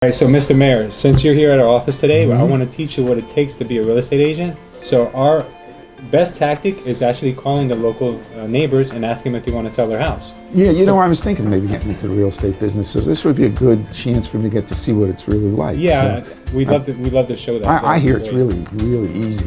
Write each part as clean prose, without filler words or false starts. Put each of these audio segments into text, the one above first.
All right, so Mr. Mayor, since you're here at our office today, I Mhm. want to teach you what it takes to be a real estate agent. So our best tactic is actually calling the local neighbors and asking them if they want to sell their house. Yeah, I was thinking maybe getting into the real estate business, so this would be a good chance for me to get to see what it's really like. Yeah, So, we'd love to show that. I hear it's Great. really easy.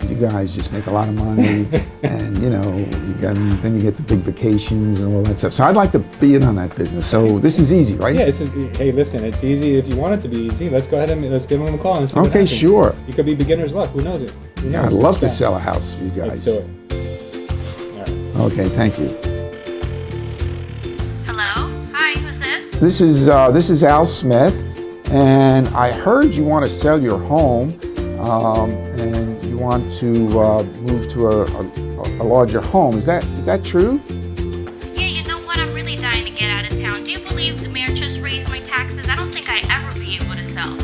You guys just make a lot of money, and then you get the big vacations and all that stuff. So I'd like to be in on that business. So this is easy, right? Yeah, hey, listen, it's easy. If you want it to be easy, let's go ahead and let's give them a call and see what Okay, happens. sure. You could be beginner's luck. Who knows it? Who Yeah, knows? I'd love to Let's try. sell a house for you guys. Let's do it. All right. Okay, thank you. Hello? Hi, who's this? This is Al Smith, and I heard you want to sell your home, and you want to move to a larger home. Is that true? Yeah, you know what? I'm really dying to get out of town. Do you believe the mayor just raised my taxes? I don't think I'd ever be able to sell.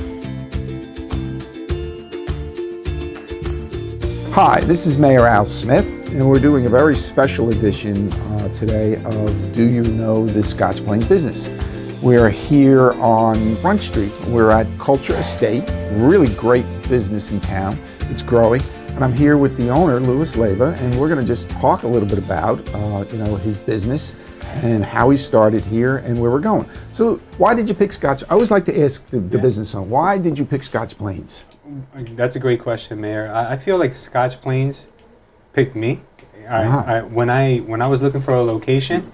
Hi, this is Mayor Al Smith, and we're doing a very special edition today of Do You Know the Scotch Plains Business? We're here on Front Street. We're at Culture Estate, really great business in town. It's growing, and I'm here with the owner, Luis Leiva, and we're going to just talk a little bit about his business and how he started here and where we're going. So, why did you pick Scotch? I always like to ask the business owner, why did you pick Scotch Plains? That's a great question, Mayor. I feel like Scotch Plains picked me. When I was looking for a location,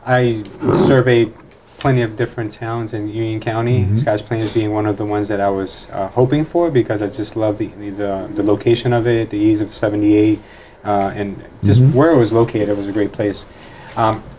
I surveyed plenty of different towns in Union County. Scotch Plains being one of the ones that I was hoping for, because I just love the location of it, the ease of 78, and just where it was located. It was a great place.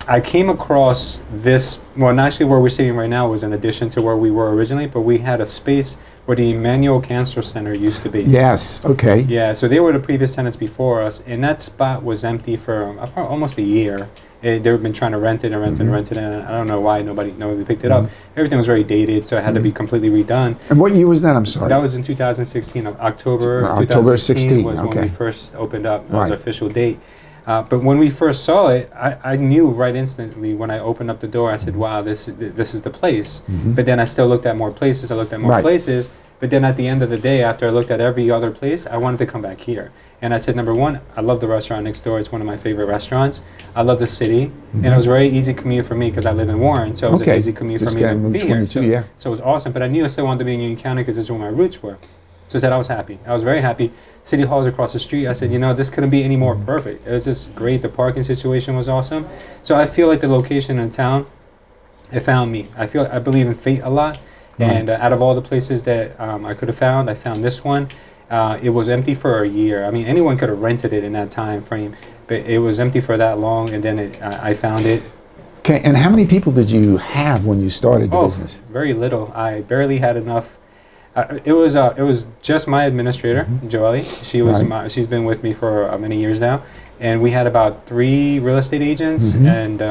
I came across this, well, actually where we're sitting right now was in addition to where we were originally, but we had a space where the Emmanuel Cancer Center used to be. Yes, okay. Yeah, so they were the previous tenants before us, and that spot was empty for almost a year. They've been trying to rent it and rent it and rent it, and I don't know why nobody picked it up. Everything was very dated, so it had to be completely redone. And what year was that? I'm sorry. That was in 2016, October October 16 was okay. when we first opened up. That was Right. our official date. But when we first saw it, I knew right instantly when I opened up the door. I said, "Wow, this is the place." But then I still looked at more places. Right. Places. But then at the end of the day, after I looked at every other place, I wanted to come back here. And I said, number one, I love the restaurant next door. It's one of my favorite restaurants. I love the city, and it was a very easy commute for me because I live in Warren, so it was an easy commute Just for me to getting be here. 22, yeah. So it was awesome. But I knew I still wanted to be in Union County because this is where my roots were. So I said I was happy. I was very happy. City Hall is across the street. I said, this couldn't be any more perfect. It was just great. The parking situation was awesome. So I feel like the location in town, it found me. I believe in fate a lot. And out of all the places that I could have found, I found this one. It was empty for a year. I mean, anyone could have rented it in that time frame, but it was empty for that long, and then I found it. Okay, and how many people did you have when you started the business? Very little. I barely had enough. It was just my administrator, Joelle. She's been with me for many years now, and we had about 3 real estate agents, and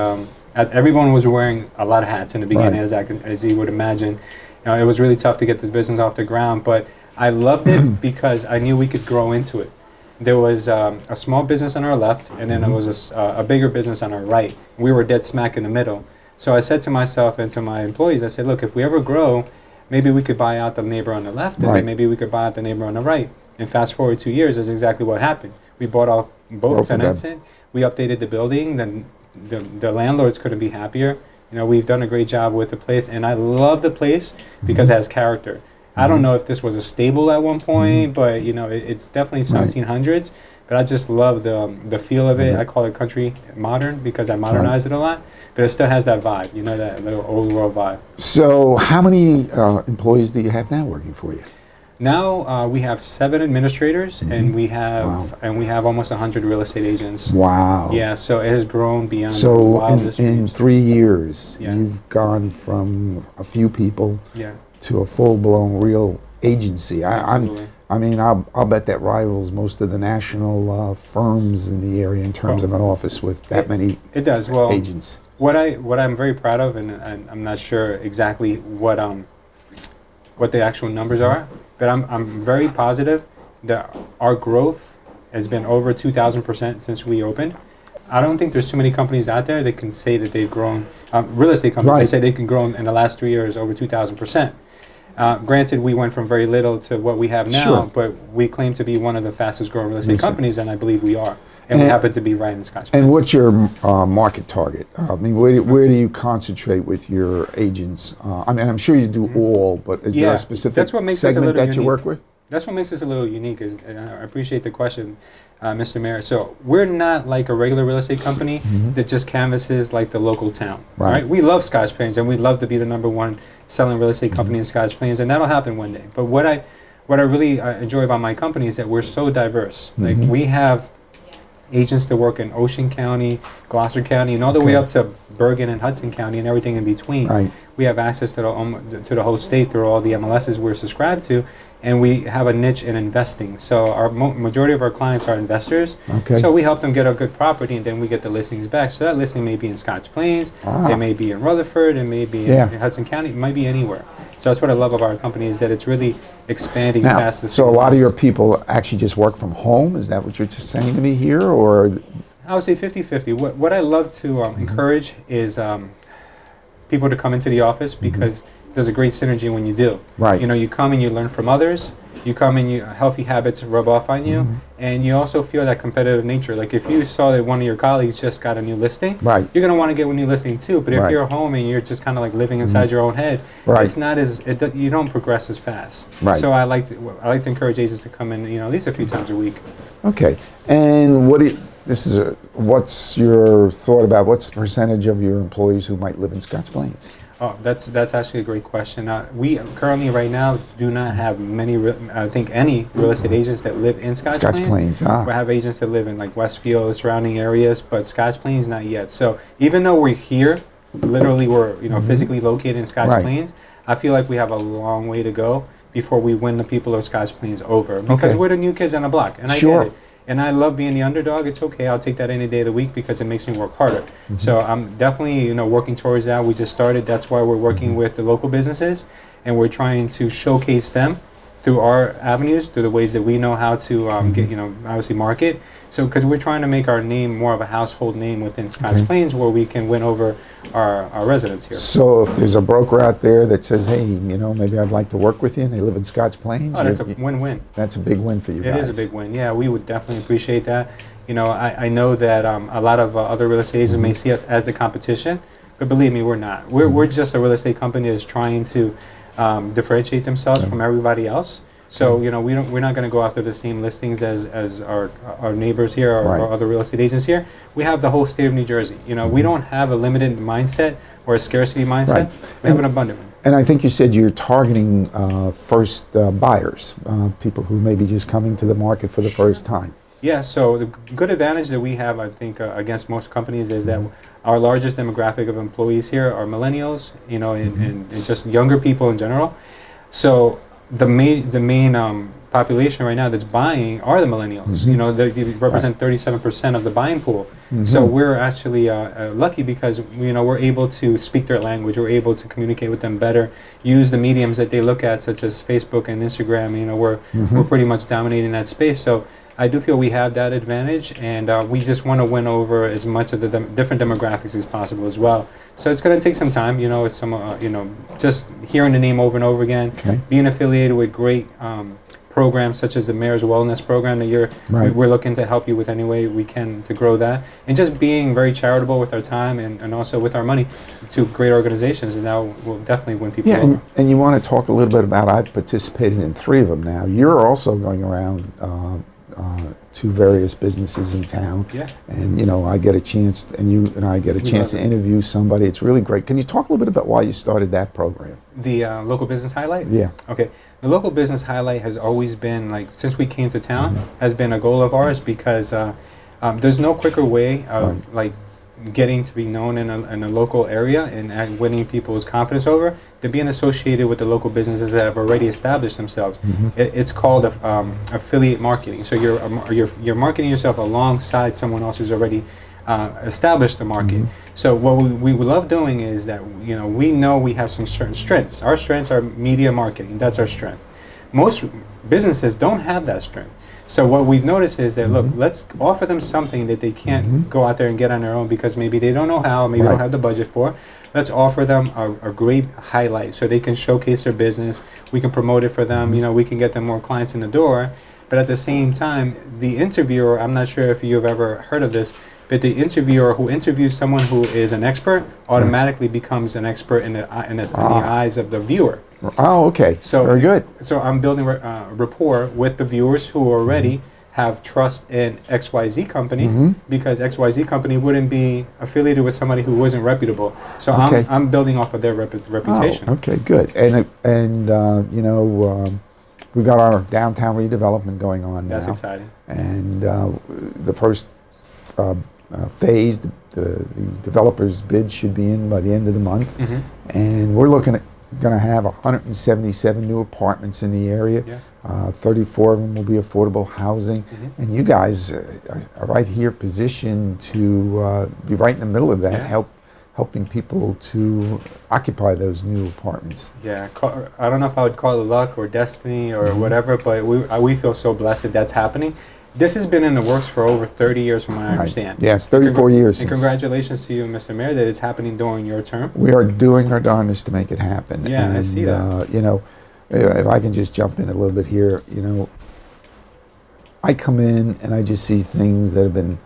everyone was wearing a lot of hats in the beginning, as you would imagine. It was really tough to get this business off the ground, but I loved it because I knew we could grow into it. There was a small business on our left, and then there was a bigger business on our right. We were dead smack in the middle. So I said to myself and to my employees, I said, look, if we ever grow, maybe we could buy out the neighbor on the left, and then maybe we could buy out the neighbor on the right. And fast forward 2 years, that's exactly what happened. We bought out both tenants in. We updated the building. Then the landlords couldn't be happier. We've done a great job with the place, and I love the place because it has character. I don't know if this was a stable at one point, but it's definitely 1700s. But I just love the feel of it. I call it country modern because I modernize it a lot, but it still has that vibe, that little old world vibe. So how many employees do you have now working for you? Now we have 7 administrators, and we have almost 100 real estate agents. Wow. Yeah, so it has grown beyond. So in 3 years, you've gone from a few people to a full-blown real agency. I'll bet that rivals most of the national firms in the area in terms of an office with that many it does. Well, agents. What I'm very proud of, and I'm not sure exactly what the actual numbers are, but I'm very positive that our growth has been over 2,000% since we opened. I don't think there's too many companies out there that can say that they've grown. Real estate companies, they say they can grow in the last 3 years over 2,000%. Granted, we went from very little to what we have now, but we claim to be one of the fastest growing real estate companies, and I believe we are. And we happen to be right in Scotch Plains. And what's your market target? I mean, where do you concentrate with your agents? I mean, I'm sure you do all, but is there a specific segment that you work with? That's what makes us a little unique. And I appreciate the question, Mr. Mayor. So we're not like a regular real estate company that just canvasses like the local town. Right. We love Scotch Plains, and we'd love to be the #1 selling real estate company in Scotch Plains, and that'll happen one day. But what I really enjoy about my company is that we're so diverse. Like we have agents that work in Ocean County, Gloucester County, and all the way up to Bergen and Hudson County and everything in between. We have access to the whole state through all the MLSs we're subscribed to, and we have a niche in investing. So our majority of our clients are investors. So we help them get a good property, and then we get the listings back. So that listing may be in Scotch Plains, it may be in Rutherford, it may be in Hudson County, it might be anywhere. So that's what I love about our company, is that it's really expanding fast. So a lot of your people actually just work from home? Is that what you're just saying to me here, or? I would say 50-50. What I love to encourage is people to come into the office, because there's a great synergy when you do. You know, you come and you learn from others. You come and healthy habits rub off on you, and you also feel that competitive nature. Like if you saw that one of your colleagues just got a new listing, you're going to want to get a new listing too. But if you're home and you're just kind of like living inside your own head, it's not you don't progress as fast. So I like to encourage agents to come in, at least a few times a week. Okay, and what's your thought about what's the percentage of your employees who might live in Scotch Plains? Oh, that's actually a great question. We currently right now do not have any real estate agents that live in Scotch Plains. We have agents that live in like Westfield, surrounding areas, but Scotch Plains not yet. So even though we're here, literally we're physically located in Scotch Plains, I feel like we have a long way to go before we win the people of Scotch Plains over, because we're the new kids on the block, and I get it. And I love being the underdog. It's okay. I'll take that any day of the week, because it makes me work harder. So I'm definitely, working towards that. We just started. That's why we're working with the local businesses, and we're trying to showcase them through our avenues, through the ways that we know how to get, obviously market. So, because we're trying to make our name more of a household name within Scotch Plains, where we can win over our residents here. So if there's a broker out there that says, hey, maybe I'd like to work with you, and they live in Scotch Plains. Oh, that's a win-win. That's a big win for you guys. It is a big win. Yeah, we would definitely appreciate that. I know that a lot of other real estate agents may see us as the competition, but believe me, we're not. We're just a real estate company that's trying to differentiate themselves from everybody else. So we're not going to go after the same listings as our neighbors here or other real estate agents here. We have the whole state of New Jersey. We don't have a limited mindset or a scarcity mindset. We have an abundant one. And I think you said you're targeting first buyers, people who may be just coming to the market for the first time. Yeah, so the good advantage that we have, I think, against most companies is that our largest demographic of employees here are millennials, and just younger people in general. So the main population right now that's buying are the millennials. They represent 37% of the buying pool. So we're actually lucky, because we're able to speak their language. We're able to communicate with them better, use the mediums that they look at, such as Facebook and Instagram. We're pretty much dominating that space. So I do feel we have that advantage, and we just want to win over as much of the different demographics as possible as well. So it's going to take some time. It's some just hearing the name over and over again, being affiliated with great programs such as the Mayor's Wellness Program that we're looking to help you with any way we can to grow that, and just being very charitable with our time and also with our money to great organizations, and now we'll definitely win people over. And you want to talk a little bit about, I've participated in 3 of them now. You're also going around to various businesses in town, and I get a chance, and you and I get a chance to interview somebody. It's really great. Can you talk a little bit about why you started that program? The local business highlight? Yeah. Okay. The local business highlight has always been, since we came to town, has been a goal of ours, because there's no quicker way of getting to be known in a local area and winning people's confidence over than being associated with the local businesses that have already established themselves. It's called affiliate marketing. So you're marketing yourself alongside someone else who's already established the market. So what we love doing is that we know we have some certain strengths. Our strengths are media marketing. That's our strength. Most businesses don't have that strength. So what we've noticed is that, look, let's offer them something that they can't go out there and get on their own because maybe they don't know how, maybe don't have the budget for. Let's offer them a great highlight so they can showcase their business. We can promote it for them. You know, we can get them more clients in the door. But at the same time, the interviewer, I'm not sure if you've ever heard of this, but the interviewer who interviews someone who is an expert automatically becomes an expert in the eyes of the viewer. Oh, okay. So very good. So I'm building rapport with the viewers who already have trust in XYZ company because XYZ company wouldn't be affiliated with somebody who wasn't reputable. So I'm building off of their reputation. Oh, okay, good. And you know, we've got our downtown redevelopment going on now. That's exciting. And the first phase, the developer's bid should be in by the end of the month. And we're looking at going to have 177 new apartments in the area. 34 of them will be affordable housing. And you guys are right here positioned to be right in the middle of that, helping people to occupy those new apartments. Yeah, I don't know if I would call it luck or destiny or whatever, but we feel so blessed that that's happening. This has been in the works for over 30 years from what I understand. Yes, 34 years. And congratulations to you, Mr. Mayor, that it's happening during your term. We are doing our darndest to make it happen. Yeah, and, I see that. You know, if I can just jump in a little bit here, you know, I come in and I just see things that have been,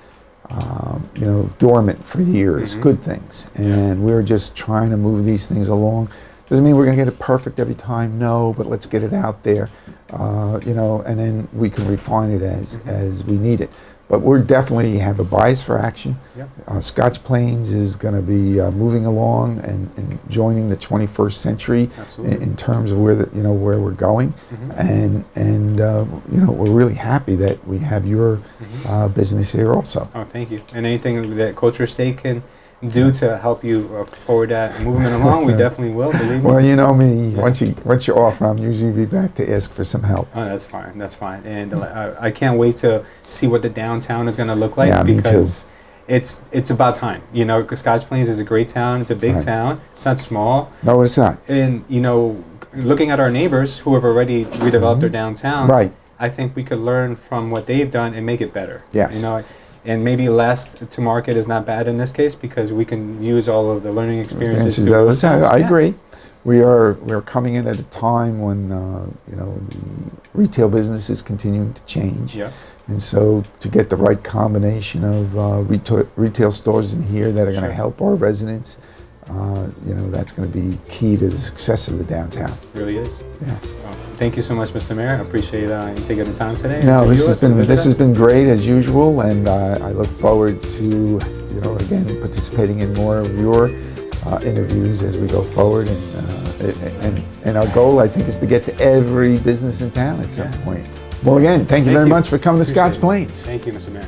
you know, dormant for years, good things. And we're just trying to move these things along. Doesn't mean we're going to get it perfect every time, no, but let's get it out there, you know, and then we can refine it as we need it. But we're definitely have a bias for action. Scotch Plains is going to be moving along and joining the 21st century in terms of where where we're going, and you know, we're really happy that we have your business here also. Oh, thank you. And anything that Culture State can do to help you forward that movement along, we definitely will, believe me. Well, you know me, once you're off, I'm usually be back to ask for some help. Oh, that's fine. And I can't wait to see what the downtown is going to look like, because it's about time. You know, because Scotch Plains is a great town. It's a big town. It's not small. No, it's not. And, you know, looking at our neighbors who have already redeveloped their downtown, I think we could learn from what they've done and make it better. Yes. You know, and maybe last to market is not bad in this case because we can use all of the learning experiences. I agree. We're coming in at a time when you know, the retail business is continuing to change. And so to get the right combination of retail stores in here that are going to help our residents, you know, that's going to be key to the success of the downtown. It really is. Yeah. Well, thank you so much, Mr. Mayor. I appreciate you taking the time today. No, this has been great as usual, and I look forward to, you know, again, participating in more of your interviews as we go forward. And our goal, I think, is to get to every business in town at some point. Well, again, thank you very much for coming to Scotch Plains. Thank you, Mr. Mayor.